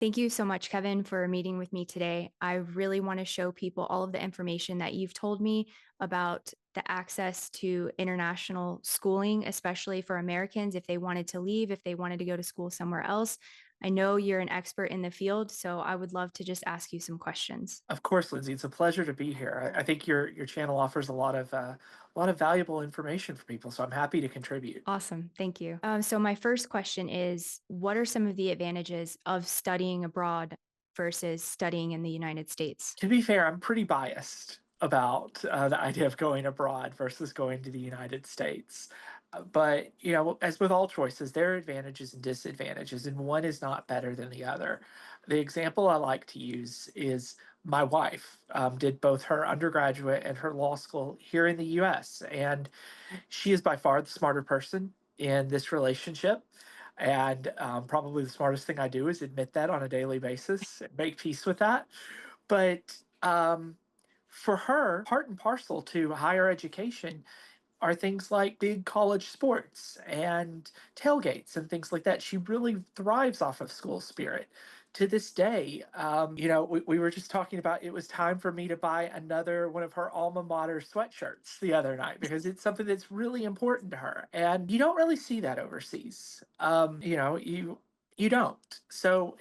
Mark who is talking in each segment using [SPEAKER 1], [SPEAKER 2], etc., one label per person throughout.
[SPEAKER 1] Thank you so much, Kevin, for meeting with me today. I really want to show people all of the information that you've told me about the access to international schooling, especially for Americans if they wanted to leave, if they wanted to go to school somewhere else. I know you're an expert in the field, so I would love to just ask you some questions.
[SPEAKER 2] Of course, Lindsay, it's a pleasure to be here. I think your channel offers a lot of valuable information for people, so I'm happy to contribute.
[SPEAKER 1] Awesome. Thank you. So, my first question is, what are some of the advantages of studying abroad versus studying in the United States?
[SPEAKER 2] To be fair, I'm pretty biased about the idea of going abroad versus going to the United States. But, as with all choices, there are advantages and disadvantages, and one is not better than the other. The example I like to use is my wife did both her undergraduate and her law school here in the US, and she is by far the smarter person in this relationship. And probably the smartest thing I do is admit that on a daily basis and make peace with that. But for her, part and parcel to higher education are things like big college sports and tailgates and things like that. She really thrives off of school spirit. To this day, we were just talking about it was time for me to buy another one of her alma mater sweatshirts the other night because it's something that's really important to her. And you don't really see that overseas. You don't. So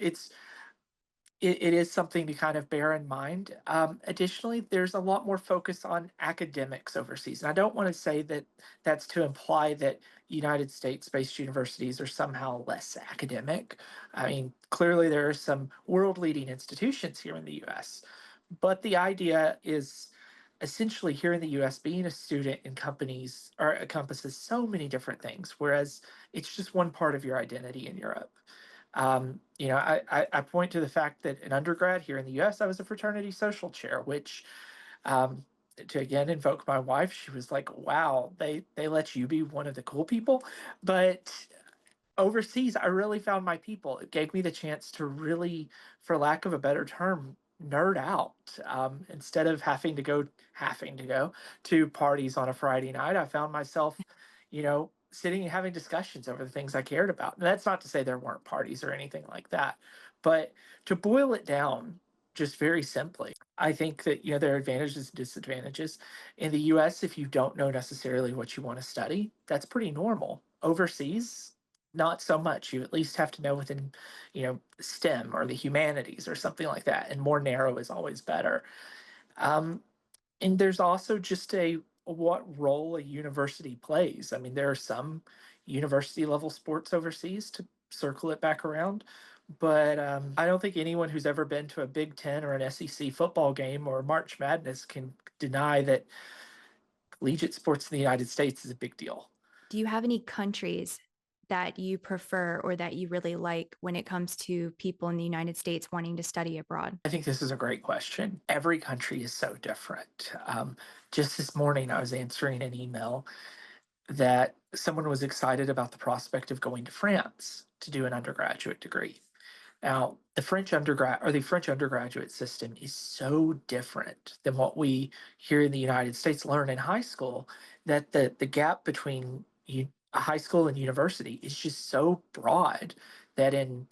[SPEAKER 2] it is something to kind of bear in mind. Additionally, there's a lot more focus on academics overseas. And I don't want to say that that's to imply that United States based universities are somehow less academic. I mean, clearly there are some world leading institutions here in the US, but the idea is essentially here in the US, being a student in companies or encompasses so many different things, whereas it's just one part of your identity in Europe. I point to the fact that in undergrad here in the US, I was a fraternity social chair, which, um, to again invoke my wife, she was like, wow, they let you be one of the cool people. But overseas, I really found my people. It gave me the chance to really, for lack of a better term, nerd out. Instead of having to go to parties on a Friday night, I found myself, sitting and having discussions over the things I cared about. And that's not to say there weren't parties or anything like that, but to boil it down just very simply, I think that there are advantages and disadvantages. In the US, if you don't know necessarily what you want to study, that's pretty normal. Overseas, not so much. You at least have to know within, STEM or the humanities or something like that. And more narrow is always better. Um, and there's also just a what role a university plays. I mean, there are some university level sports overseas to circle it back around, but I don't think anyone who's ever been to a Big Ten or an SEC football game or March Madness can deny that collegiate sports in the United States is a big deal.
[SPEAKER 1] Do you have any countries that you prefer or that you really like when it comes to people in the United States wanting to study abroad?
[SPEAKER 2] I think this is a great question. Every country is so different. Just this morning, I was answering an email that someone was excited about the prospect of going to France to do an undergraduate degree. Now, the French undergraduate system is so different than what we here in the United States learn in high school that the gap between high school and university is just so broad that in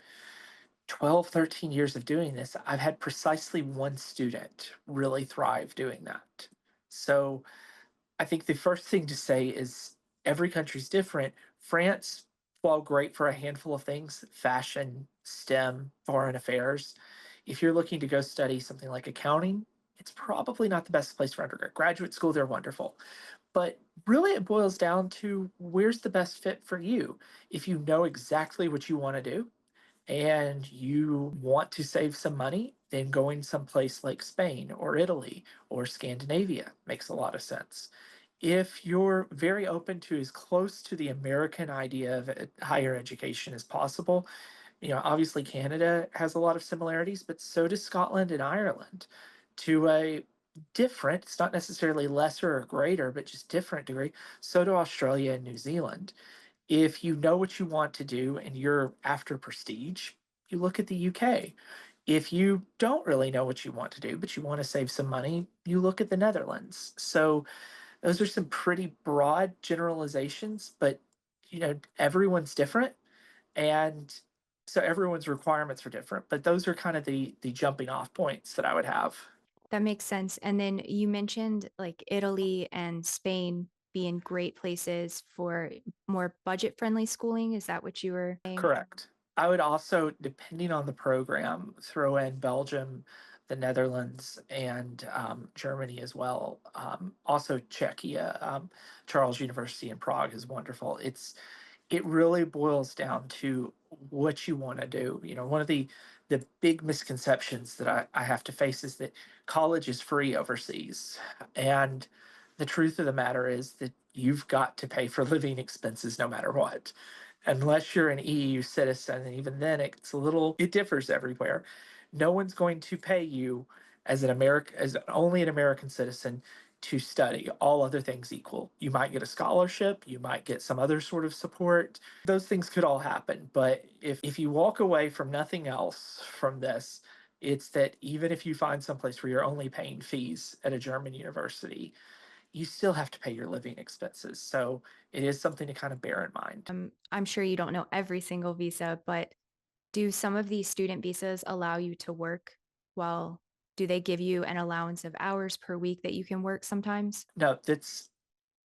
[SPEAKER 2] 12, 13 years of doing this, I've had precisely one student really thrive doing that. So I think the first thing to say is every country's different. France, while great for a handful of things, fashion, STEM, foreign affairs, if you're looking to go study something like accounting, it's probably not the best place for undergrad. Graduate school, they're wonderful. But really, it boils down to where's the best fit for you. If you know exactly what you want to do, and you want to save some money, then going someplace like Spain or Italy or Scandinavia makes a lot of sense. If you're very open to as close to the American idea of higher education as possible, obviously Canada has a lot of similarities, but so does Scotland and Ireland to a different, it's not necessarily lesser or greater, but just different degree. So do Australia and New Zealand. If you know what you want to do and you're after prestige, you look at the UK. If you don't really know what you want to do, but you want to save some money, you look at the Netherlands. So those are some pretty broad generalizations, but everyone's different. And So everyone's requirements are different, but those are kind of the jumping off points that I would have.
[SPEAKER 1] That makes sense. And then you mentioned like Italy and Spain being great places for more budget-friendly schooling. Is that what you were saying?
[SPEAKER 2] Correct. I would also, depending on the program, throw in Belgium, the Netherlands, and Germany as well. Also, Czechia, Charles University in Prague is wonderful. It really boils down to what you want to do. You know, one of the big misconceptions that I have to face is that college is free overseas, and the truth of the matter is that you've got to pay for living expenses no matter what, unless you're an EU citizen, and even then it differs everywhere. No one's going to pay you as only an American citizen to study, all other things equal. You might get a scholarship, you might get some other sort of support. Those things could all happen. But if you walk away from nothing else from this, it's that even if you find someplace where you're only paying fees at a German university, you still have to pay your living expenses. So it is something to kind of bear in mind.
[SPEAKER 1] I'm sure you don't know every single visa, but do some of these student visas allow you to work? Well, do they give you an allowance of hours per week that you can work sometimes?
[SPEAKER 2] No, that's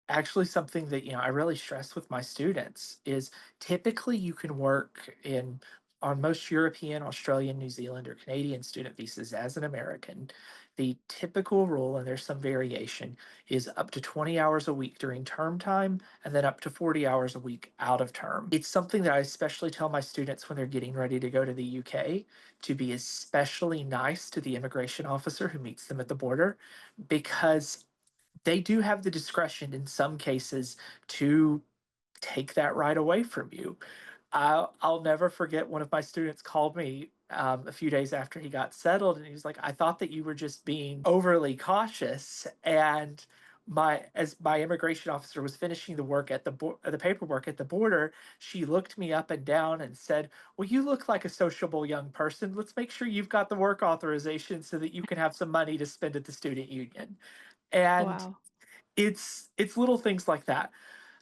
[SPEAKER 2] actually something that I really stress with my students is typically you can work in on most European, Australian, New Zealand, or Canadian student visas as an American. The typical rule, and there's some variation, is up to 20 hours a week during term time and then up to 40 hours a week out of term. It's something that I especially tell my students when they're getting ready to go to the UK to be especially nice to the immigration officer who meets them at the border, because they do have the discretion in some cases to take that right away from you. I'll never forget one of my students called me a few days after he got settled, and he's like, "I thought that you were just being overly cautious." And as my immigration officer was finishing the paperwork at the border, she looked me up and down and said, "Well, you look like a sociable young person. Let's make sure you've got the work authorization so that you can have some money to spend at the student union." And
[SPEAKER 1] Wow.
[SPEAKER 2] it's little things like that.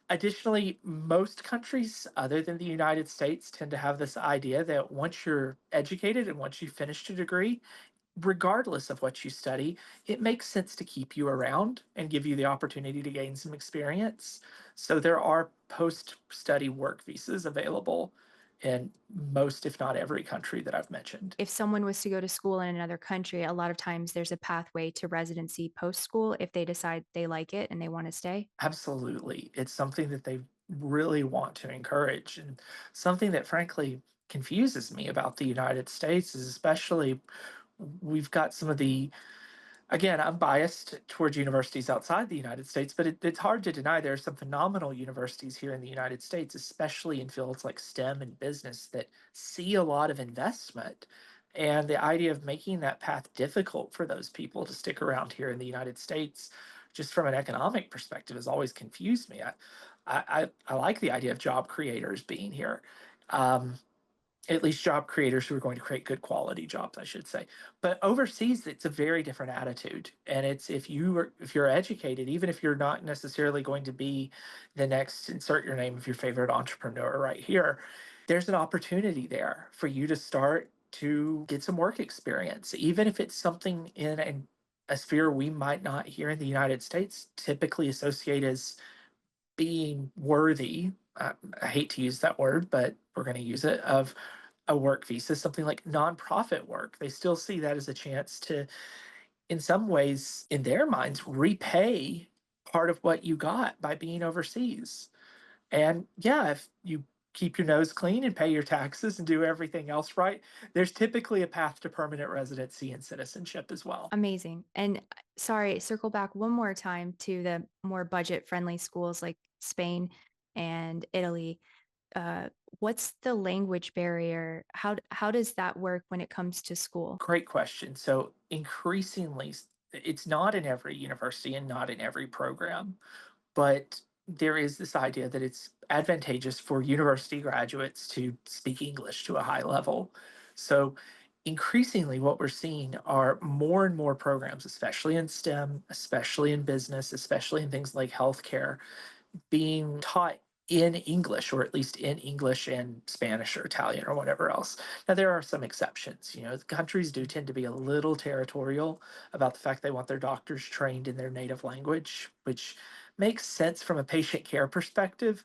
[SPEAKER 2] Additionally, most countries other than the United States tend to have this idea that once you're educated and once you've finished a degree, regardless of what you study, it makes sense to keep you around and give you the opportunity to gain some experience. So there are post-study work visas available in most, if not every country that I've mentioned.
[SPEAKER 1] If someone was to go to school in another country, a lot of times there's a pathway to residency post school if they decide they like it and they want to stay.
[SPEAKER 2] Absolutely. It's something that they really want to encourage, and something that frankly confuses me about the United States is especially we've got some of the again, I'm biased towards universities outside the United States, but it's hard to deny there are some phenomenal universities here in the United States, especially in fields like STEM and business that see a lot of investment. And the idea of making that path difficult for those people to stick around here in the United States, just from an economic perspective, has always confused me. I like the idea of job creators being here. Um, at least job creators who are going to create good quality jobs, I should say. But overseas, it's a very different attitude, and it's if you're educated, even if you're not necessarily going to be the next insert your name of your favorite entrepreneur right here, there's an opportunity there for you to start to get some work experience, even if it's something in a sphere we might not here in the United States typically associate as being worthy. I hate to use that word, but we're going to use it, of a work visa, something like nonprofit work. They still see that as a chance to, in some ways, in their minds, repay part of what you got by being overseas. And yeah, if you keep your nose clean and pay your taxes and do everything else right, there's typically a path to permanent residency and citizenship as well.
[SPEAKER 1] Amazing. And sorry, circle back one more time to the more budget friendly schools like Spain and Italy. Uh, what's the language barrier? How does that work when it comes to school?
[SPEAKER 2] Great question. So increasingly, it's not in every university and not in every program, but there is this idea that it's advantageous for university graduates to speak English to a high level. So, increasingly, what we're seeing are more and more programs, especially in STEM, especially in business, especially in things like healthcare, being taught in English, or at least in English and Spanish or Italian or whatever else. Now, there are some exceptions. Countries do tend to be a little territorial about the fact they want their doctors trained in their native language, which makes sense from a patient care perspective.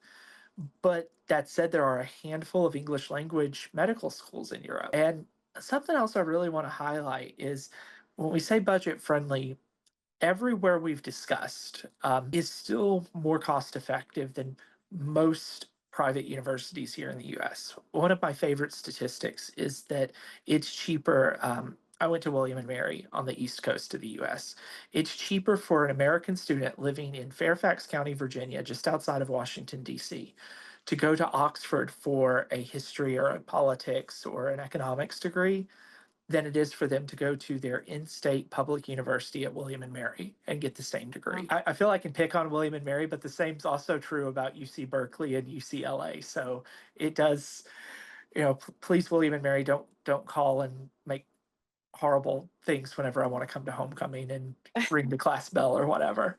[SPEAKER 2] But that said, there are a handful of English language medical schools in Europe. And something else I really want to highlight is when we say budget friendly, everywhere we've discussed is still more cost effective than most private universities here in the US. One of my favorite statistics is that it's cheaper. I went to William and Mary on the East Coast of the US. It's cheaper for an American student living in Fairfax County, Virginia, just outside of Washington, D.C., to go to Oxford for a history or a politics or an economics degree than it is for them to go to their in-state public university at William and Mary and get the same degree.
[SPEAKER 1] Wow.
[SPEAKER 2] I feel I can pick on William and Mary, but the same's also true about UC Berkeley and UCLA. So it does, please, William and Mary, don't call and make horrible things whenever I want to come to homecoming and ring the class bell or whatever.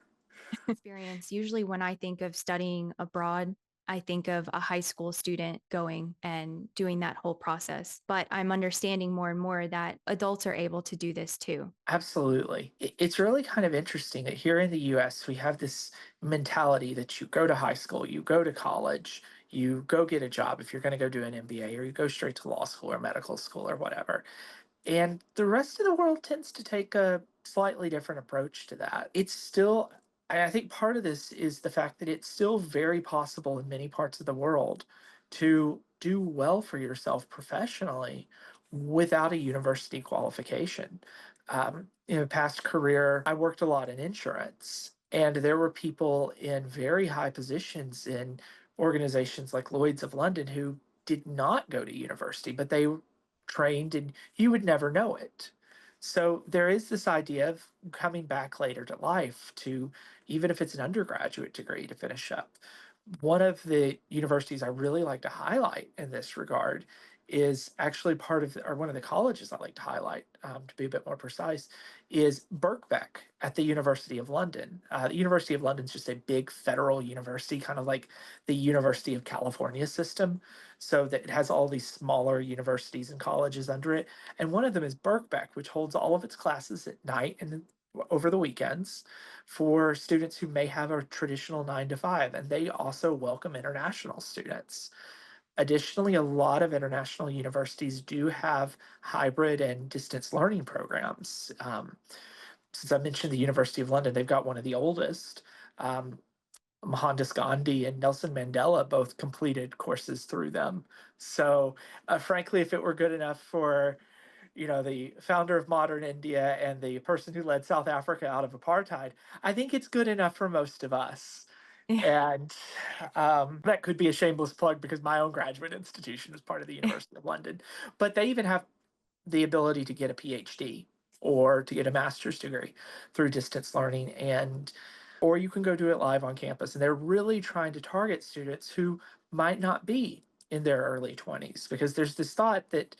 [SPEAKER 1] Experience. Usually, when I think of studying abroad, I think of a high school student going and doing that whole process. But I'm understanding more and more that adults are able to do this too.
[SPEAKER 2] Absolutely. It's really kind of interesting that here in the US, we have this mentality that you go to high school, you go to college, you go get a job if you're going to go do an MBA, or you go straight to law school or medical school or whatever. And the rest of the world tends to take a slightly different approach to that. It's still, I think part of this is the fact that it's still very possible in many parts of the world to do well for yourself professionally without a university qualification. In a past career, I worked a lot in insurance, and there were people in very high positions in organizations like Lloyd's of London who did not go to university, but they trained and you would never know it. So there is this idea of coming back later to life to, even if it's an undergraduate degree, to finish up. One of the universities I really like to highlight in this regard is actually part of, or one of the colleges I like to highlight, to be a bit more precise, is Birkbeck at the University of London. The University of London is just a big federal university, kind of like the University of California system, so that it has all these smaller universities and colleges under it. And one of them is Birkbeck, which holds all of its classes at night and over the weekends for students who may have a traditional 9 to 5, and they also welcome international students. Additionally, a lot of international universities do have hybrid and distance learning programs. Since I mentioned the University of London, they've got one of the oldest. Um, Mohandas Gandhi and Nelson Mandela both completed courses through them. So, frankly, if it were good enough for the founder of modern India and the person who led South Africa out of apartheid, I think it's good enough for most of us. And that could be a shameless plug because my own graduate institution is part of the University of London. But they even have the ability to get a PhD or to get a master's degree through distance learning, and or you can go do it live on campus. And they're really trying to target students who might not be in their early 20s, because there's this thought that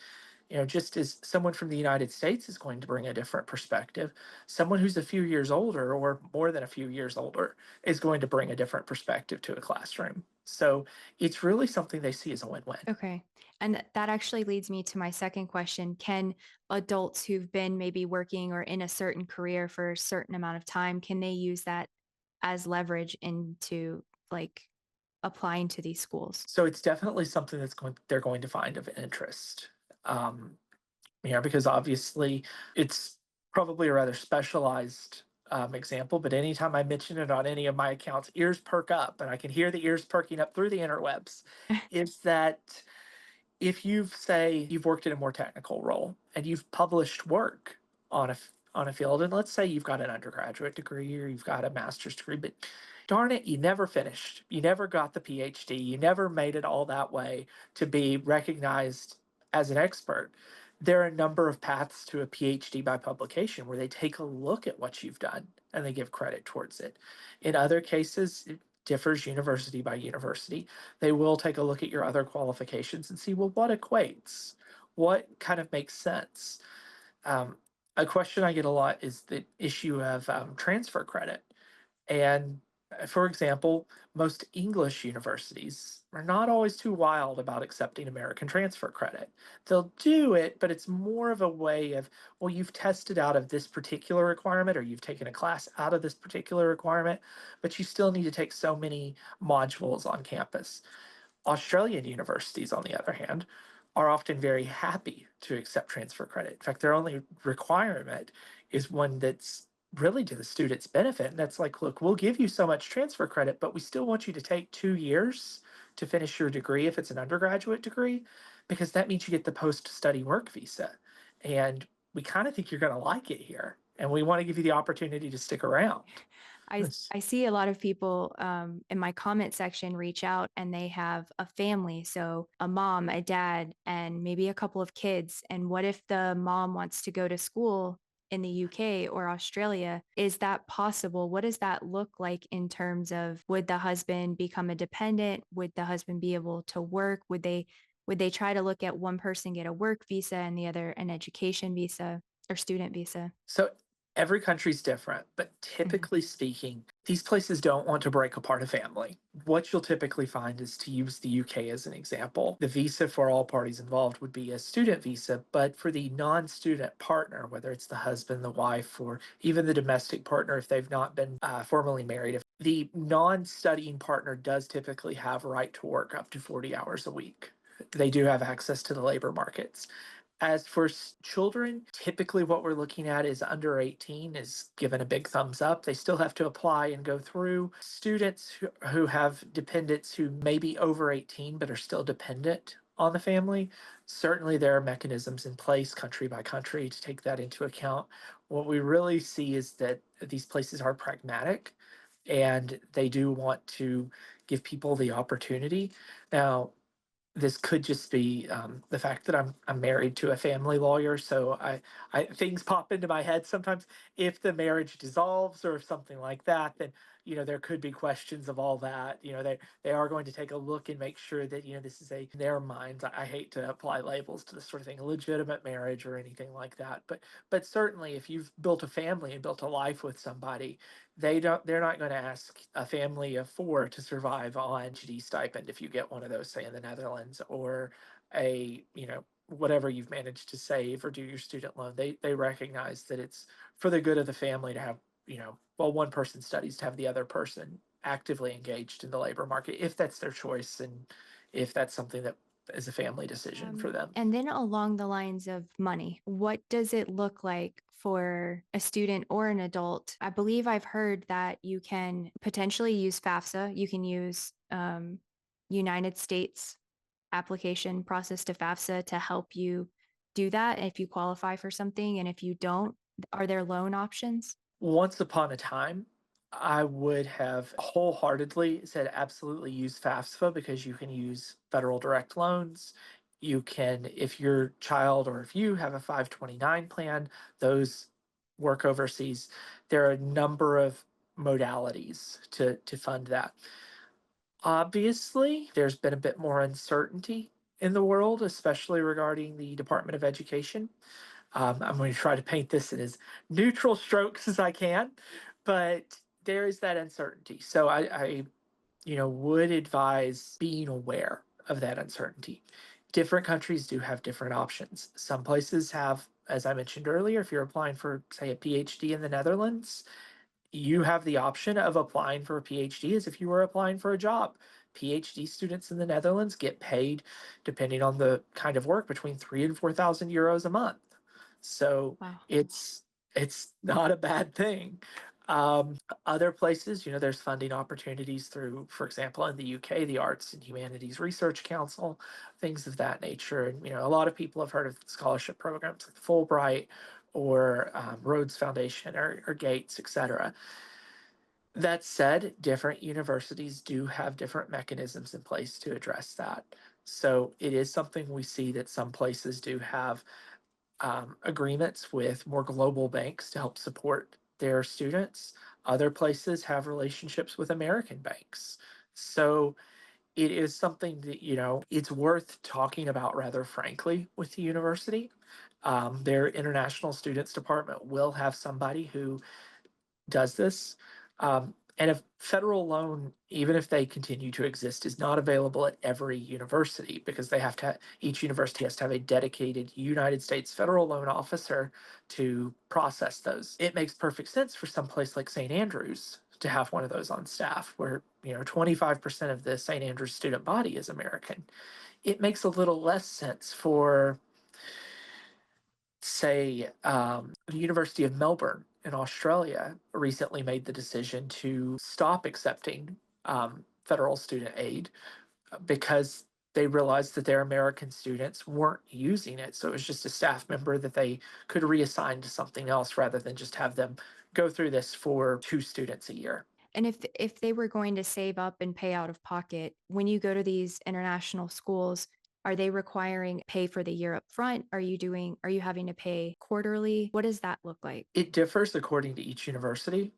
[SPEAKER 2] just as someone from the United States is going to bring a different perspective, someone who's a few years older or more than a few years older is going to bring a different perspective to a classroom. So it's really something they see as a win-win.
[SPEAKER 1] Okay. And that actually leads me to my second question. Can adults who've been maybe working or in a certain career for a certain amount of time, can they use that as leverage into like applying to these schools?
[SPEAKER 2] So it's definitely something they're going to find of interest. Um, because obviously it's probably a rather specialized example, but anytime I mention it on any of my accounts, ears perk up, and I can hear the ears perking up through the interwebs. Is that if you've worked in a more technical role and you've published work on a field, and let's say you've got an undergraduate degree or you've got a master's degree, but darn it, you never finished, you never got the PhD, you never made it all that way to be recognized as an expert. There are a number of paths to a PhD by publication where they take a look at what you've done and they give credit towards it. In other cases, it differs university by university. They will take a look at your other qualifications and see, well, what equates? What kind of makes sense? Um, a question I get a lot is the issue of transfer credit. And For example, most English universities are not always too wild about accepting American transfer credit. They'll do it, but it's more of a way of, well, you've tested out of this particular requirement or you've taken a class out of this particular requirement, but you still need to take so many modules on campus. Australian universities, on the other hand, are often very happy to accept transfer credit. In fact, their only requirement is one that's really to the student's benefit. And that's like, look, we'll give you so much transfer credit, but we still want you to take 2 years to finish your degree if it's an undergraduate degree, because that means you get the post study work visa. And we kind of think you're going to like it here. And we want to give you the opportunity to stick around.
[SPEAKER 1] I see a lot of people in my comment section reach out and they have a family, so a mom, a dad, and maybe a couple of kids. And what if the mom wants to go to school in the UK or Australia? Is that possible? What does that look like in terms of would the husband become a dependent? Would the husband be able to work? Would they try to look at one person get a work visa and the other an education visa or student visa?
[SPEAKER 2] So every country's different, but
[SPEAKER 1] Mhm.
[SPEAKER 2] typically speaking, these places don't want to break apart a family. What you'll typically find is, to use the UK as an example, the visa for all parties involved would be a student visa, but for the non student partner, whether it's the husband, the wife, or even the domestic partner, if they've not been formally married, if the non studying partner does typically have right to work up to 40 hours a week. They do have access to the labor markets. As for children, typically what we're looking at is under 18 is given a big thumbs up. They still have to apply and go through. Students who have dependents who may be over 18 but are still dependent on the family, certainly there are mechanisms in place country by country to take that into account. What we really see is that these places are pragmatic and they do want to give people the opportunity. Now, this could just be the fact that I'm married to a family lawyer, so I things pop into my head sometimes. If the marriage dissolves or if something like that, then there could be questions of all that. They are going to take a look and make sure that this is a in their minds. I hate to apply labels to this sort of thing, a legitimate marriage or anything like that, but certainly if you've built a family and built a life with somebody, they're not going to ask a family of four to survive on GD stipend if you get one of those, say in the Netherlands, or a whatever you've managed to save or do your student loan. They recognize that it's for the good of the family to have, well, one person studies, to have the other person actively engaged in the labor market if that's their choice and if that's something that is a family decision for them.
[SPEAKER 1] And then along the lines of money, what does it look like for a student or an adult? I believe I've heard that you can potentially use FAFSA. You can use United States application process to FAFSA to help you do that if you qualify for something. And if you don't, are there loan options?
[SPEAKER 2] Once upon a time, I would have wholeheartedly said absolutely use FAFSA because you can use federal direct loans. You can, if your child or if you have a 529 plan, those work overseas. There are a number of modalities to fund that. Obviously, there's been a bit more uncertainty in the world, especially regarding the Department of Education. I'm going to try to paint this in as neutral strokes as I can, but there is that uncertainty. So I would advise being aware of that uncertainty. Different countries do have different options. Some places have, as I mentioned earlier, if you're applying for, say, a PhD in the Netherlands, you have the option of applying for a PhD as if you were applying for a job. PhD students in the Netherlands get paid, depending on the kind of work, between 3 and 4,000 euros a month. So
[SPEAKER 1] Wow.
[SPEAKER 2] it's not a bad thing. Other places, there's funding opportunities through, for example, in the UK, the Arts and Humanities Research Council, things of that nature. And a lot of people have heard of scholarship programs like Fulbright or Rhodes Foundation or Gates, etc. That said, different universities do have different mechanisms in place to address that. So it is something we see that some places do have agreements with more global banks to help support their students. Other places have relationships with American banks. So it is something that, it's worth talking about rather frankly with the university. Their international students department will have somebody who does this. And a federal loan, even if they continue to exist, is not available at every university because each university has to have a dedicated United States federal loan officer to process those. It makes perfect sense for some place like St. Andrews to have one of those on staff where, 25% of the St. Andrews student body is American. It makes a little less sense for, say, the University of Melbourne in Australia recently made the decision to stop accepting federal student aid because they realized that their American students weren't using it. So it was just a staff member that they could reassign to something else rather than just have them go through this for two students a year.
[SPEAKER 1] And if they were going to save up and pay out of pocket, when you go to these international schools, are they requiring pay for the year up front? Are you having to pay quarterly? What does that look like?
[SPEAKER 2] It differs according to each university.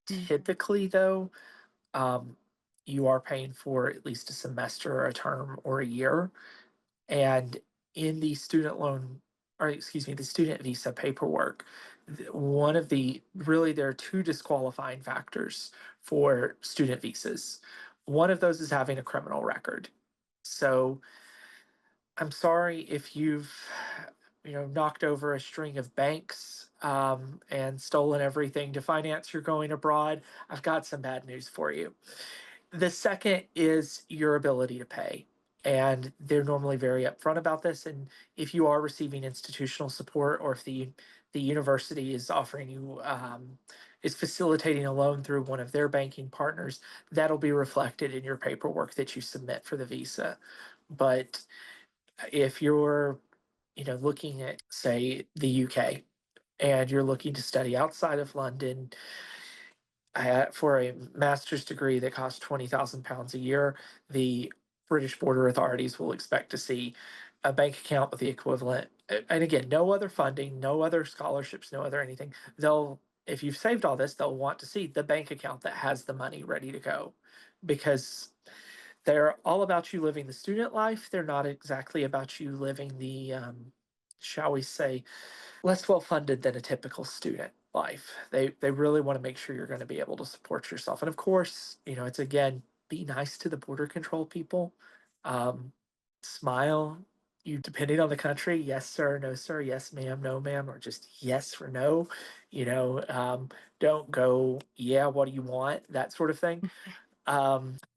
[SPEAKER 1] Mm.
[SPEAKER 2] Typically, though, um, you are paying for at least a semester or a term or a year. And in the student loan, or excuse me, the student visa paperwork, one of the really, there are two disqualifying factors for student visas. One of those is having a criminal record. So I'm sorry if you've, knocked over a string of banks and stolen everything to finance your going abroad. I've got some bad news for you. The second is your ability to pay. And they're normally very upfront about this. And if you are receiving institutional support, or if the university is offering you is facilitating a loan through one of their banking partners, that'll be reflected in your paperwork that you submit for the visa. But if you're, looking at, say, the UK, and you're looking to study outside of London, for a master's degree that costs £20,000 a year, the British border authorities will expect to see a bank account with the equivalent. And again, no other funding, no other scholarships, no other anything. If you've saved all this, they'll want to see the bank account that has the money ready to go, because they're all about you living the student life. They're not exactly about you living the, shall we say, less well funded than a typical student life. They really want to make sure you're going to be able to support yourself. And of course, it's again, be nice to the border control people. Um, Smile. You, depending on the country, yes sir, no sir, yes ma'am, no ma'am, or just yes or no. You know, um, don't go, yeah, what do you want? That sort of thing.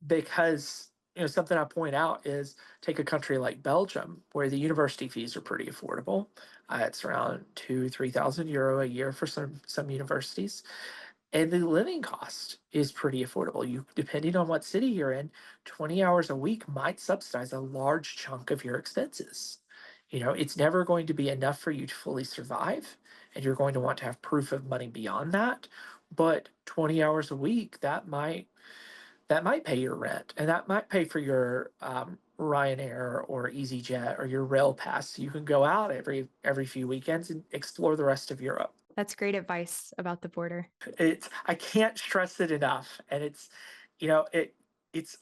[SPEAKER 2] Because something I point out is, take a country like Belgium, where the university fees are pretty affordable. It's around 2-3,000 euro a year for some universities, and the living cost is pretty affordable. You, depending on what city you're in, 20 hours a week might subsidize a large chunk of your expenses. It's never going to be enough for you to fully survive, and you're going to want to have proof of money beyond that. But 20 hours a week, that might pay your rent, and that might pay for your Ryanair or EasyJet or your rail pass. So you can go out every few weekends and explore the rest of Europe.
[SPEAKER 1] That's great advice about the border.
[SPEAKER 2] I can't stress it enough, and you know it it's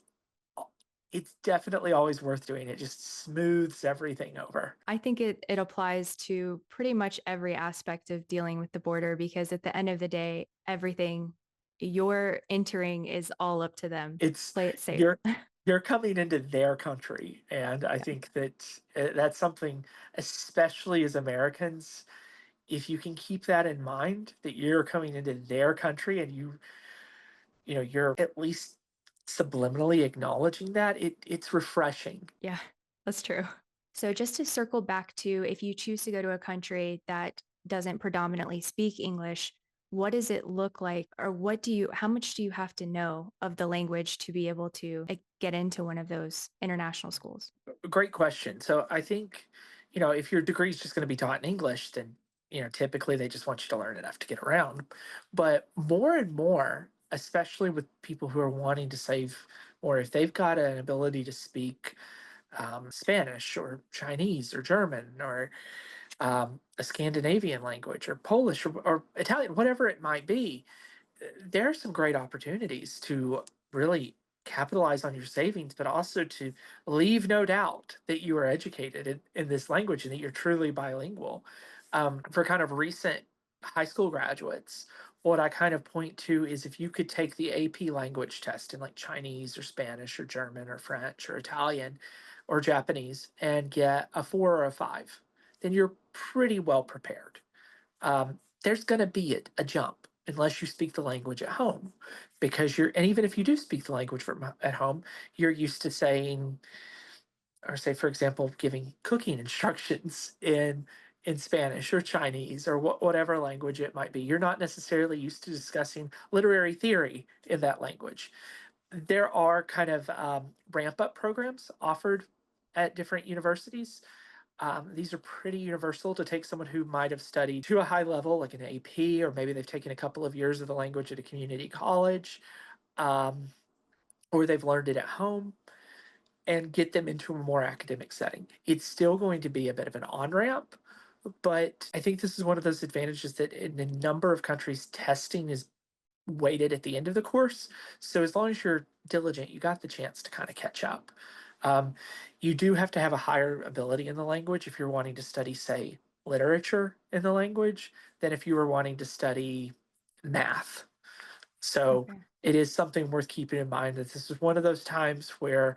[SPEAKER 2] it's definitely always worth doing. It just smooths everything over.
[SPEAKER 1] I think it applies to pretty much every aspect of dealing with the border, because at the end of the day, everything you're entering is all up to them.
[SPEAKER 2] It's
[SPEAKER 1] Play it safe.
[SPEAKER 2] you're you're coming into their country, and I
[SPEAKER 1] Yeah.
[SPEAKER 2] think that that's something, especially as Americans, if you can keep that in mind, that you're coming into their country, and you're at least subliminally acknowledging that, it's refreshing.
[SPEAKER 1] Yeah, that's true. So just to circle back to, if you choose to go to a country that doesn't predominantly speak English, what does it look like, or how much do you have to know of the language to be able to get into one of those international schools?
[SPEAKER 2] Great question. So I think, if your degree is just going to be taught in English, then, typically they just want you to learn enough to get around. But more and more, especially with people who are wanting to save, or if they've got an ability to speak Spanish or Chinese or German, or a Scandinavian language, or Polish, or Italian, whatever it might be, there are some great opportunities to really capitalize on your savings, but also to leave no doubt that you are educated in this language and that you're truly bilingual. For kind of recent high school graduates, what I kind of point to is if you could take the AP language test in like Chinese or Spanish or German or French or Italian or Japanese and get a 4 or a 5, then you're pretty well prepared. There's going to be a jump unless you speak the language at home because and even if you do speak the language at home, you're used to saying, or say, for example, giving cooking instructions in Spanish or Chinese or whatever language it might be. You're not necessarily used to discussing literary theory in that language. There are kind of ramp up programs offered at different universities. These are pretty universal to take someone who might have studied to a high level, like an AP, or maybe they've taken a couple of years of the language at a community college, um, or they've learned it at home, and get them into a more academic setting. It's still going to be a bit of an on ramp, but I think this is one of those advantages that in a number of countries, testing is weighted at the end of the course. So as long as you're diligent, you got the chance to kind of catch up. Um, you do have to have a higher ability in the language if you're wanting to study, say, literature in the language than if you were wanting to study math. So
[SPEAKER 1] Okay.
[SPEAKER 2] it is something worth keeping in mind that this is one of those times where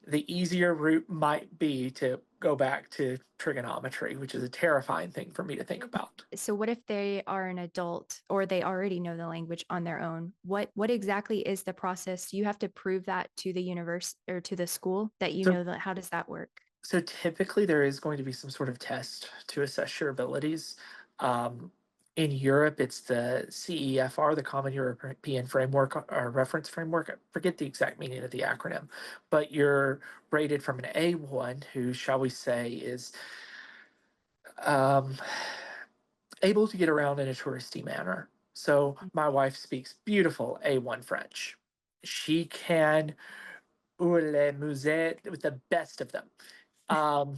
[SPEAKER 2] the easier route might be to go back to trigonometry, which is a terrifying thing for me to think about.
[SPEAKER 1] So what if they are an adult or they already know the language on their own? What exactly is the process? You have to prove that to the universe or to the school that you
[SPEAKER 2] So
[SPEAKER 1] know that. How does that work?
[SPEAKER 2] So typically there is going to be some sort of test to assess your abilities. Um, in Europe, it's the CEFR, the Common European Framework or Reference Framework. I forget the exact meaning of the acronym, but you're rated from an A1, who, shall we say, is um, able to get around in a touristy manner. So my wife speaks beautiful A1 French. She can ou le musée with the best of them. Um,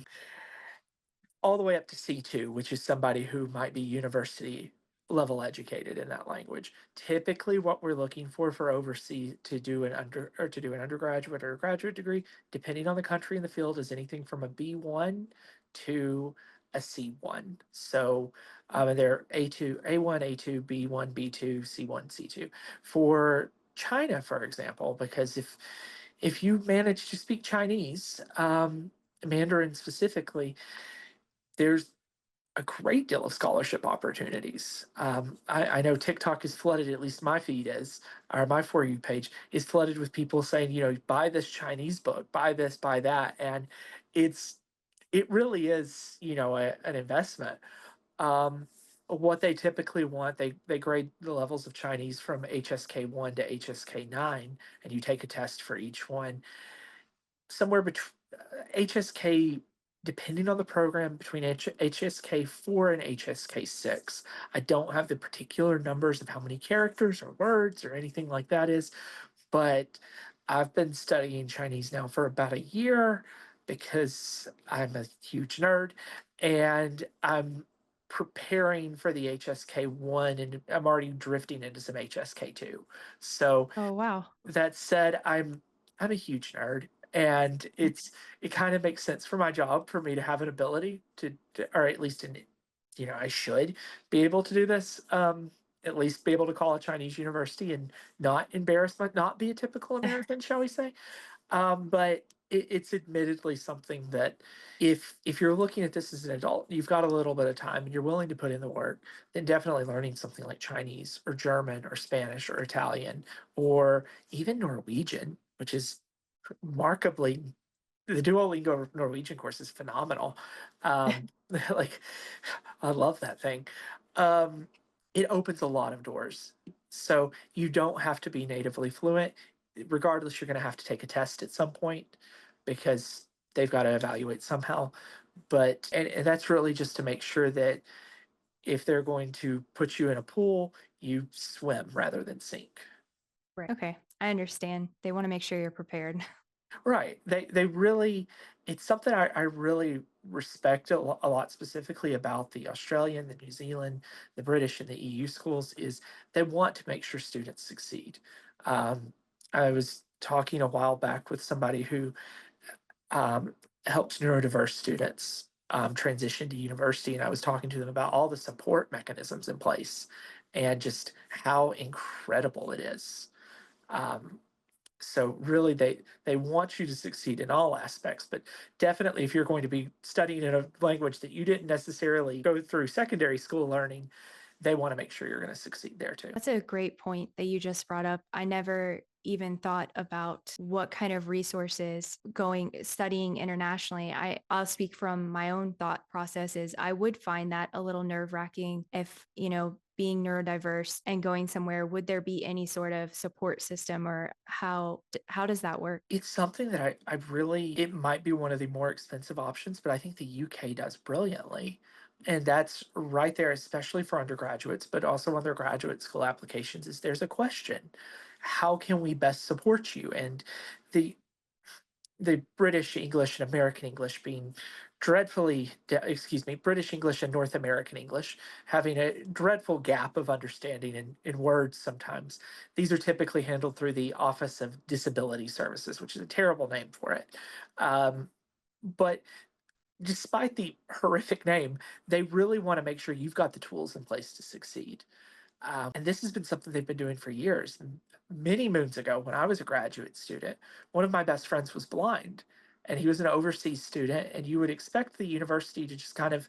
[SPEAKER 2] all the way up to C2, which is somebody who might be university level educated in that language. Typically, what we're looking for overseas to do an undergraduate or a graduate degree, depending on the country and the field, is anything from a B1 to a C1. So they're A2, A1, A2, B1, B2, C1, C2. For China, for example, because if you manage to speak Chinese, Mandarin specifically, there's a great deal of scholarship opportunities. I know TikTok is flooded, at least my feed is, or my For You page is flooded with people saying, buy this Chinese book, buy this, buy that. And it's, it really is, an investment. Um, what they typically want, they grade the levels of Chinese from HSK1 to HSK9, and you take a test for each one somewhere between HSK, depending on the program, between HSK4 and HSK6. I don't have the particular numbers of how many characters or words or anything like that is, but I've been studying Chinese now for about a year because I'm a huge nerd and I'm preparing for the HSK1 and I'm already drifting into some HSK2. So
[SPEAKER 1] Oh, wow.
[SPEAKER 2] that said, I'm a huge nerd, and it kind of makes sense for my job for me to have an ability or at least I should be able to do this. At least be able to call a Chinese university and not embarrass not be a typical American, shall we say? But it's admittedly something that if you're looking at this as an adult, you've got a little bit of time and you're willing to put in the work, then definitely learning something like Chinese or German or Spanish or Italian or even Norwegian, which is remarkably the Duolingo Norwegian course is phenomenal. Like I love that thing. Um, it opens a lot of doors. So you don't have to be natively fluent. Regardless, you're going to have to take a test at some point because they've got to evaluate somehow. But and that's really just to make sure that if they're going to put you in a pool, you swim rather than sink.
[SPEAKER 1] Right. Okay. I understand. They want to make sure you're prepared.
[SPEAKER 2] Right. They really, it's something I really respect a lot specifically about the Australian, the New Zealand, the British, and the EU schools is they want to make sure students succeed. I was talking a while back with somebody who um, helps neurodiverse students transition to university, and I was talking to them about all the support mechanisms in place. and just how incredible it is. Um, so really they want you to succeed in all aspects, but definitely if you're going to be studying in a language that you didn't necessarily go through secondary school learning, they want to make sure you're going to succeed there too.
[SPEAKER 1] That's a great point that you just brought up. I never even thought about what kind of resources going studying internationally. I'll speak from my own thought processes. I would find that a little nerve-wracking if, being neurodiverse and going somewhere, would there be any sort of support system, or how does that work?
[SPEAKER 2] It's something that I really, it might be one of the more expensive options, but I think the UK does brilliantly. And that's right there, especially for undergraduates, but also undergraduate school applications, is there's a question. How can we best support you? And the the British English and American English being excuse me, British English and North American English having a dreadful gap of understanding in words sometimes. These are typically handled through the Office of Disability Services, which is a terrible name for it. But despite the horrific name, they really want to make sure you've got the tools in place to succeed. And this has been something they've been doing for years. Many moons ago, when I was a graduate student, one of my best friends was blind, and he was an overseas student. And you would expect the university to just kind of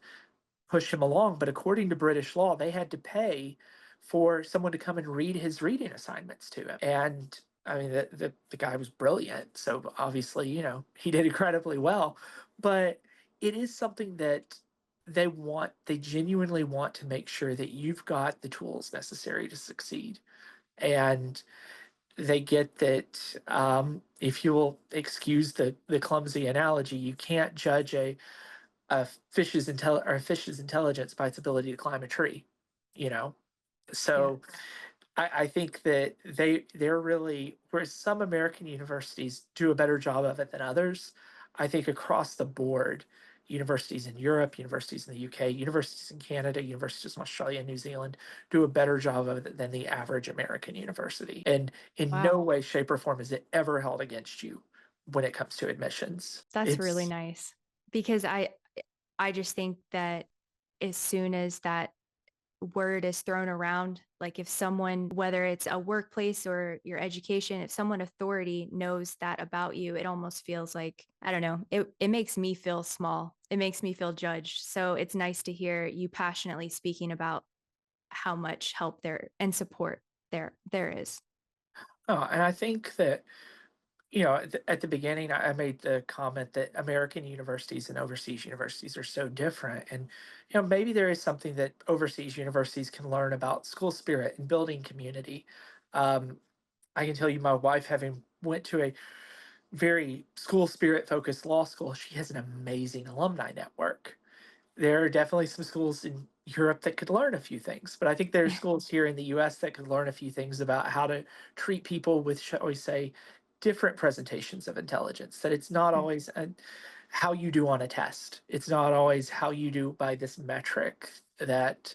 [SPEAKER 2] push him along. But according to British law, they had to pay for someone to come and read his reading assignments to him. And I mean, the guy was brilliant. So obviously, he did incredibly well. But it is something that they genuinely want to make sure that you've got the tools necessary to succeed. And they get that if you will excuse the clumsy analogy, you can't judge a fish's intelligence by its ability to climb a tree, you know.
[SPEAKER 1] Yeah.
[SPEAKER 2] So I think that they're really, whereas some American universities do a better job of it than others. I think across the board, universities in Europe, universities in the UK, universities in Canada, universities in Australia and New Zealand do a better job of it than the average American university. And in no
[SPEAKER 1] Wow.
[SPEAKER 2] way, shape, or form is it ever held against you when it comes to admissions.
[SPEAKER 1] That's really
[SPEAKER 2] It's
[SPEAKER 1] nice because I just think that as soon as that word is thrown around, like if someone, whether it's a workplace or your education, if someone authority knows that about you, it almost feels like, I don't know, it makes me feel small. It makes me feel judged. So it's nice to hear you passionately speaking about how much help there and support there is.
[SPEAKER 2] and I think that at the beginning, I made the comment that American universities and overseas universities are so different. And, maybe there is something that overseas universities can learn about school spirit and building community. Um, I can tell you, my wife, having went to a very school spirit focused law school, she has an amazing alumni network. There are definitely some schools in Europe that could learn a few things, but I think there are schools here in the US that could learn a few things about how to treat people with, shall we say, different presentations of intelligence. That it's not always how you do on a test. It's not always how you do by this metric that,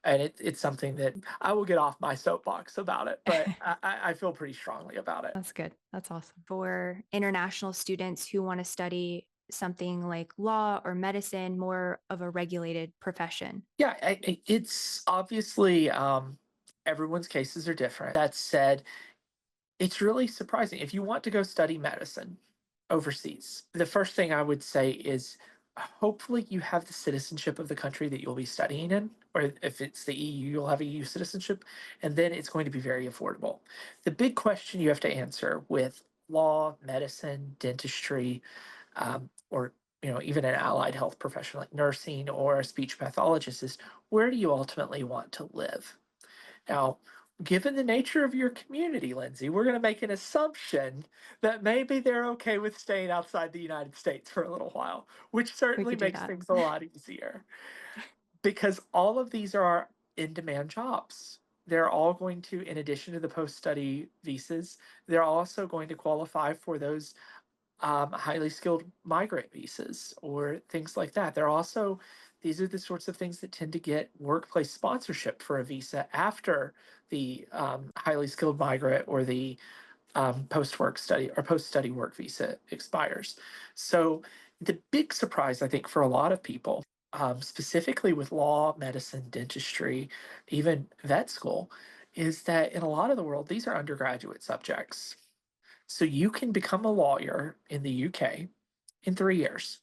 [SPEAKER 2] and it's something that I will get off my soapbox about it, but I feel pretty strongly about it.
[SPEAKER 1] That's good. That's awesome. For international students who want to study something like law or medicine, more of a regulated profession.
[SPEAKER 2] Yeah, it's obviously everyone's cases are different. That said, it's really surprising. If you want to go study medicine overseas, the first thing I would say is hopefully you have the citizenship of the country that you'll be studying in, or if it's the EU, you'll have EU citizenship, and then it's going to be very affordable. The big question you have to answer with law, medicine, dentistry, or even an allied health profession like nursing or a speech pathologist is where do you ultimately want to live? Now, given the nature of your community, Lindsay, we're going to make an assumption that maybe they're okay with staying outside the United States for a little while, which
[SPEAKER 1] We
[SPEAKER 2] certainly
[SPEAKER 1] could do
[SPEAKER 2] makes
[SPEAKER 1] that.
[SPEAKER 2] things a lot easier because all of these are in demand jobs. They're all going to, in addition to the post study visas, they're also going to qualify for those highly skilled migrant visas or things like that. They're also, these are the sorts of things that tend to get workplace sponsorship for a visa after the highly skilled migrant or the post work study or post study work visa expires. So, the big surprise, I think, for a lot of people specifically with law, medicine, dentistry, even vet school, is that in a lot of the world, these are undergraduate subjects. So you can become a lawyer in the UK in 3 years.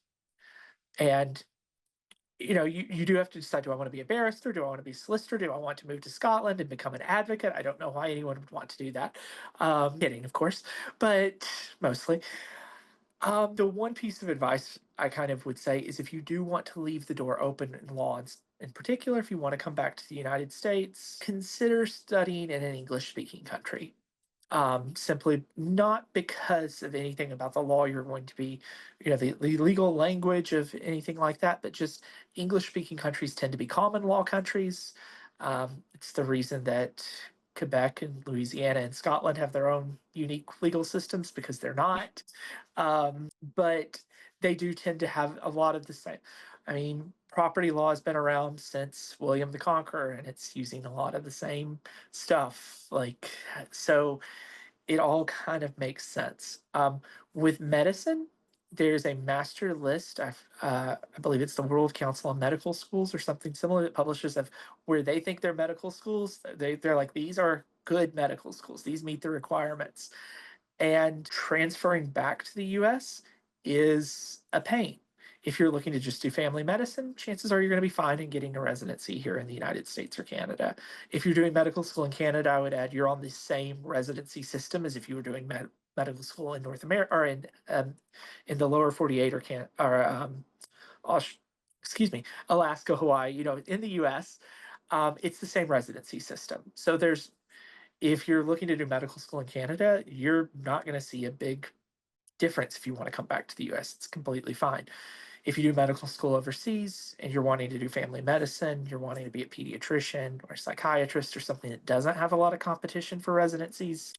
[SPEAKER 2] And you do have to decide, do I want to be a barrister? Do I want to be a solicitor? Do I want to move to Scotland and become an advocate? I don't know why anyone would want to do that. Kidding, of course, but mostly. The one piece of advice I kind of would say is if you do want to leave the door open in law, in particular, if you want to come back to the United States, consider studying in an English speaking country. Simply not because of anything about the law you're going to be, the legal language of anything like that, but just English speaking countries tend to be common law countries. It's the reason that Quebec and Louisiana and Scotland have their own unique legal systems because they're not. But they do tend to have a lot of the same. I mean, property law has been around since William the Conqueror, and it's using a lot of the same stuff. So it all kind of makes sense. With medicine, there's a master list. I believe it's the World Council on Medical Schools or something similar that publishes of where they think they're medical schools. They're like, these are good medical schools. These meet the requirements. And transferring back to the US is a pain. If you're looking to just do family medicine, chances are you're going to be fine in getting a residency here in the United States or Canada. If you're doing medical school in Canada, I would add you're on the same residency system as if you were doing medical school in North America or in the lower 48 or Aus- excuse me, Alaska, Hawaii. In the U.S., it's the same residency system. So if you're looking to do medical school in Canada, you're not going to see a big difference if you want to come back to the US. It's completely fine. If you do medical school overseas and you're wanting to do family medicine, you're wanting to be a pediatrician or a psychiatrist or something that doesn't have a lot of competition for residencies,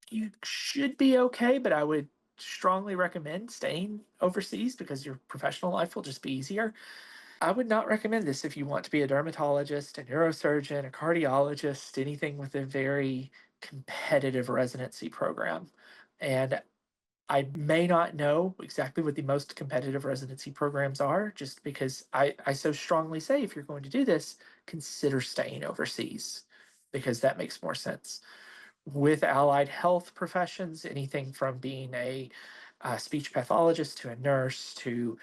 [SPEAKER 2] you should be okay, but I would strongly recommend staying overseas because your professional life will just be easier. I would not recommend this if you want to be a dermatologist, a neurosurgeon, a cardiologist, anything with a very competitive residency program. And I may not know exactly what the most competitive residency programs are, just because I so strongly say if you're going to do this, consider staying overseas because that makes more sense. With allied health professions, anything from being a speech pathologist to a nurse to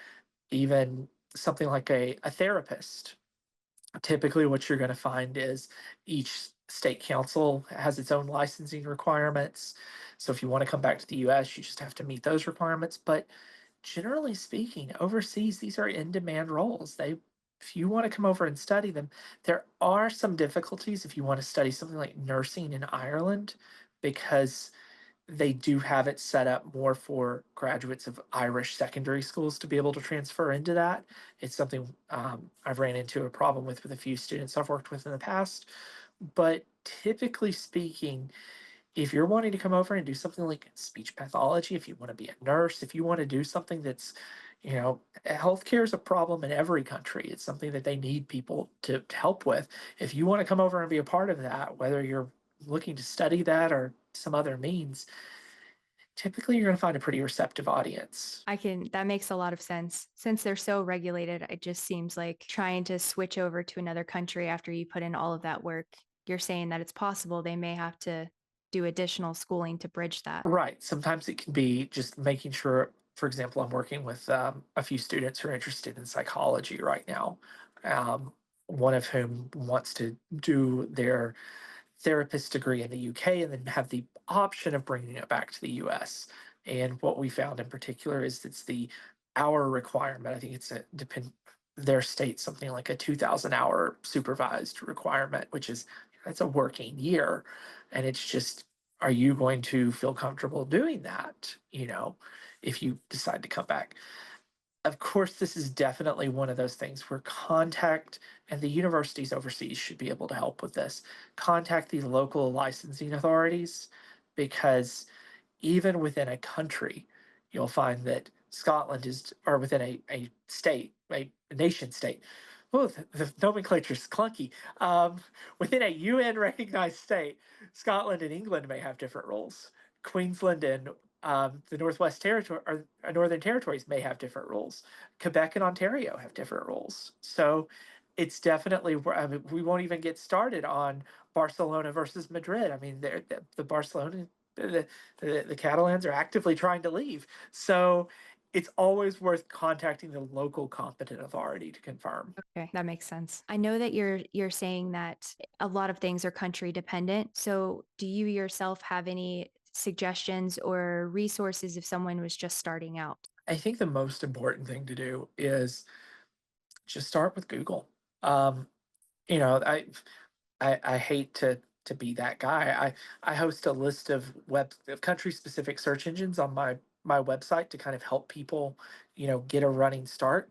[SPEAKER 2] even something like a therapist. Typically, what you're going to find is each state council has its own licensing requirements. So if you want to come back to the US, you just have to meet those requirements. But generally speaking, overseas, these are in demand roles. If you want to come over and study them, there are some difficulties if you want to study something like nursing in Ireland, because they do have it set up more for graduates of Irish secondary schools to be able to transfer into that. It's something I've ran into a problem with a few students I've worked with in the past. But typically speaking, if you're wanting to come over and do something like speech pathology, if you want to be a nurse, if you want to do something healthcare is a problem in every country. It's something that they need people to help with. If you want to come over and be a part of that, whether you're looking to study that or some other means, typically you're going to find a pretty receptive audience.
[SPEAKER 1] That makes a lot of sense. Since they're so regulated, it just seems like trying to switch over to another country after you put in all of that work. You're saying that it's possible they may have to do additional schooling to bridge that.
[SPEAKER 2] Right. Sometimes it can be just making sure, for example, I'm working with a few students who are interested in psychology right now. Um, one of whom wants to do their therapist degree in the UK and then have the option of bringing it back to the US. And what we found in particular is it's the hour requirement. I think it's a depend their state something like a 2,000 hour supervised requirement, which is that's a working year. And it's just, are you going to feel comfortable doing that? If you decide to come back. Of course, this is definitely one of those things where contact, and the universities overseas should be able to help with this. Contact the local licensing authorities, because even within a country, you'll find that Scotland is, or within a state, a nation state. Oh, the nomenclature is clunky. Within a UN recognized state, Scotland and England may have different rules. Queensland and The Northwest Territory or Northern Territories may have different rules. Quebec and Ontario have different rules. So it's definitely, I mean, we won't even get started on Barcelona versus Madrid. I mean, the Barcelona, the Catalans are actively trying to leave. So it's always worth contacting the local competent authority to confirm.
[SPEAKER 1] Okay, that makes sense. I know that you're saying that a lot of things are country dependent. So, do you yourself have any suggestions or resources if someone was just starting out?
[SPEAKER 2] I think the most important thing to do is just start with Google. Um, you know, I hate to be that guy. I host a list of country specific search engines on my website to kind of help people, get a running start.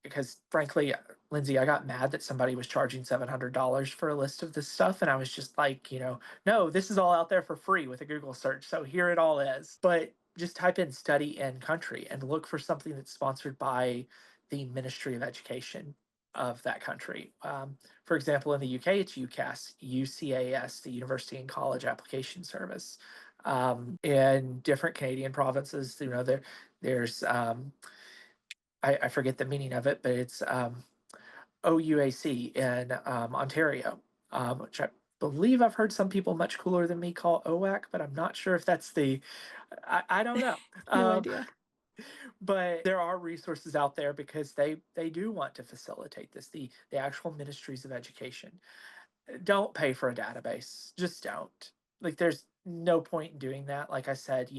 [SPEAKER 2] Because frankly, Lindsay, I got mad that somebody was charging $700 for a list of this stuff, and I was just like, no, this is all out there for free with a Google search. So here it all is. But just type in study in country and look for something that's sponsored by the Ministry of Education of that country. For example, in the UK, it's UCAS, UCAS, the University and College Application Service. In different Canadian provinces, there's I forget the meaning of it, but it's OUAC in Ontario, which I believe I've heard some people much cooler than me call OAC, but I'm not sure if that's the. I don't know.
[SPEAKER 1] No
[SPEAKER 2] Um,
[SPEAKER 1] idea.
[SPEAKER 2] but there are resources out there because they do want to facilitate this. The actual ministries of education don't pay for a database. Just don't. Like there's no point in doing that. Like I said,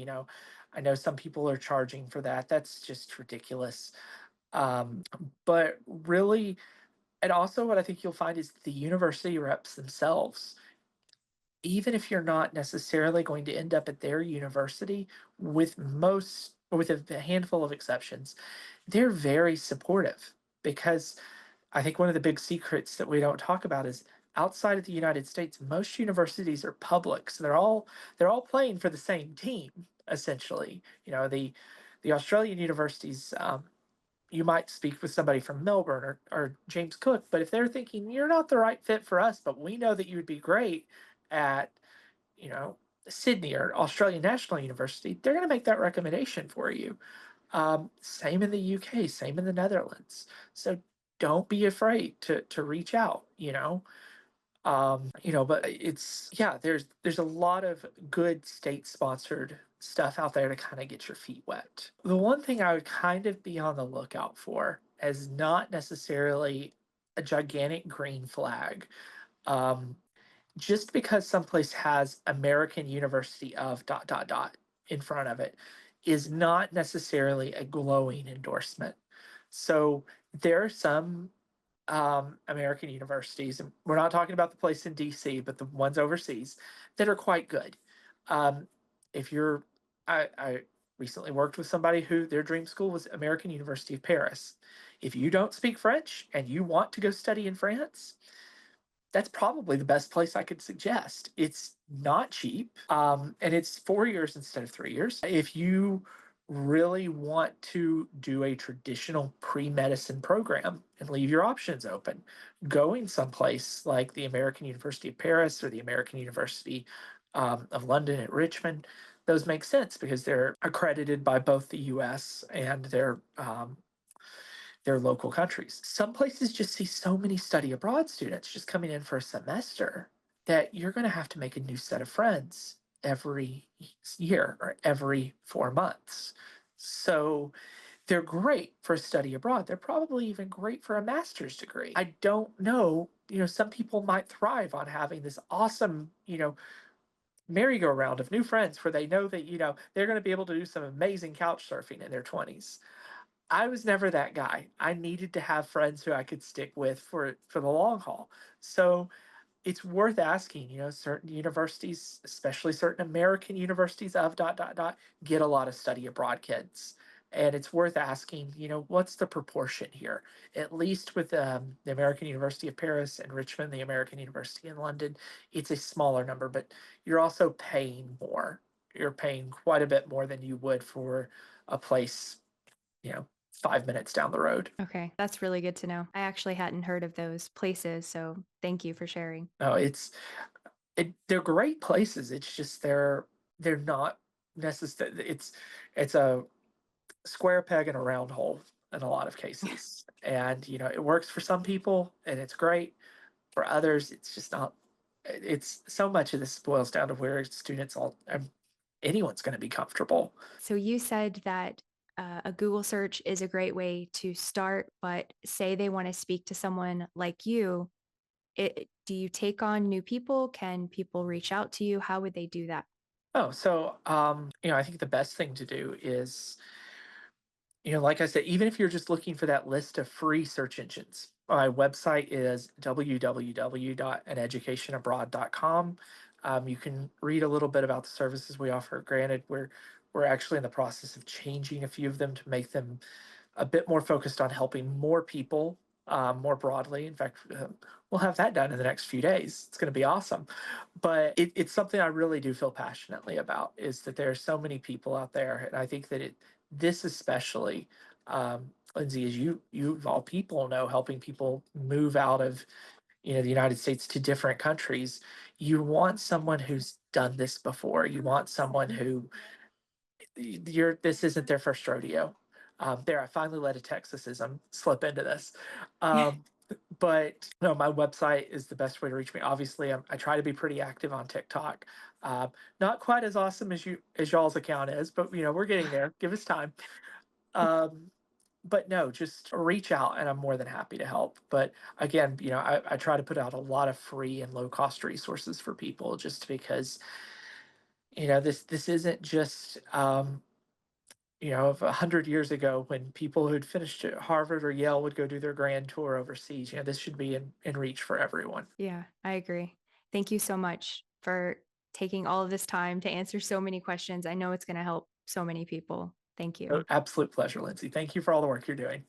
[SPEAKER 2] I know some people are charging for that. That's just ridiculous. But really, and also what I think you'll find is the university reps themselves, even if you're not necessarily going to end up at their university, with a handful of exceptions, they're very supportive because I think one of the big secrets that we don't talk about is outside of the United States, most universities are public, so they're all playing for the same team essentially. The Australian universities, you might speak with somebody from Melbourne or James Cook, but if they're thinking you're not the right fit for us, but we know that you would be great at, you know, Sydney or Australian National University, they're going to make that recommendation for you. Same in the UK, same in the Netherlands. So don't be afraid to reach out. But it's yeah, there's a lot of good state sponsored stuff out there to kind of get your feet wet. The one thing I would kind of be on the lookout for is not necessarily a gigantic green flag. Um, just because someplace has American University of dot dot dot in front of it is not necessarily a glowing endorsement. So there are some American universities, and we're not talking about the place in DC, but the ones overseas that are quite good. Um, if you're, I recently worked with somebody who their dream school was American University of Paris. If you don't speak French and you want to go study in France, that's probably the best place I could suggest. It's not cheap, and it's 4 years instead of 3 years. If you really want to do a traditional pre-medicine program and leave your options open, going someplace like the American University of Paris or the American University of London at Richmond, those make sense because they're accredited by both the U.S. and their local countries. Some places just see so many study abroad students just coming in for a semester that you're going to have to make a new set of friends every year or every 4 months. So they're great for study abroad. They're probably even great for a master's degree. I don't know, some people might thrive on having this awesome, merry-go-round of new friends where they know that, they're going to be able to do some amazing couch surfing in their 20s. I was never that guy. I needed to have friends who I could stick with for the long haul. So it's worth asking, certain universities, especially certain American universities of dot dot dot, get a lot of study abroad kids. And it's worth asking, what's the proportion here? At least with the American University of Paris and Richmond, the American University in London, it's a smaller number, but you're also paying more. You're paying quite a bit more than you would for a place 5 minutes down the road.
[SPEAKER 1] Okay, that's really good to know. I actually hadn't heard of those places, so thank you for sharing.
[SPEAKER 2] No, they're great places. It's just they're not it's a square peg in a round hole in a lot of cases. And, it works for some people and it's great. For others, it's just not. It's so much of this boils down to where students anyone's going to be comfortable.
[SPEAKER 1] So you said that a Google search is a great way to start, but say they want to speak to someone like you, do you take on new people? Can people reach out to you? How would they do that?
[SPEAKER 2] Oh, so I think the best thing to do is, like I said, even if you're just looking for that list of free search engines, my website is www.aneducationabroad.com. You can read a little bit about the services we offer. Granted, we're actually in the process of changing a few of them to make them a bit more focused on helping more people more broadly. In fact, we'll have that done in the next few days. It's going to be awesome. But it's something I really do feel passionately about. Is that there are so many people out there, and I think that this especially, Lindsay, as you of all people know, helping people move out of the United States to different countries. You want someone who's done this before. You want someone who this isn't their first rodeo. There, I finally let a Texasism slip into this. Um, but no, my website is the best way to reach me. Obviously, I try to be pretty active on TikTok. Not quite as awesome as y'all's account is, but we're getting there. Give us time. Um, but no, just reach out, and I'm more than happy to help. But again, I try to put out a lot of free and low cost resources for people, just because this isn't just of 100 years ago when people who'd finished at Harvard or Yale would go do their grand tour overseas. This should be in reach for everyone.
[SPEAKER 1] Yeah, I agree. Thank you so much for taking all of this time to answer so many questions. I know it's going to help so many people. Thank you.
[SPEAKER 2] Absolute pleasure, Lindsay. Thank you for all the work you're doing.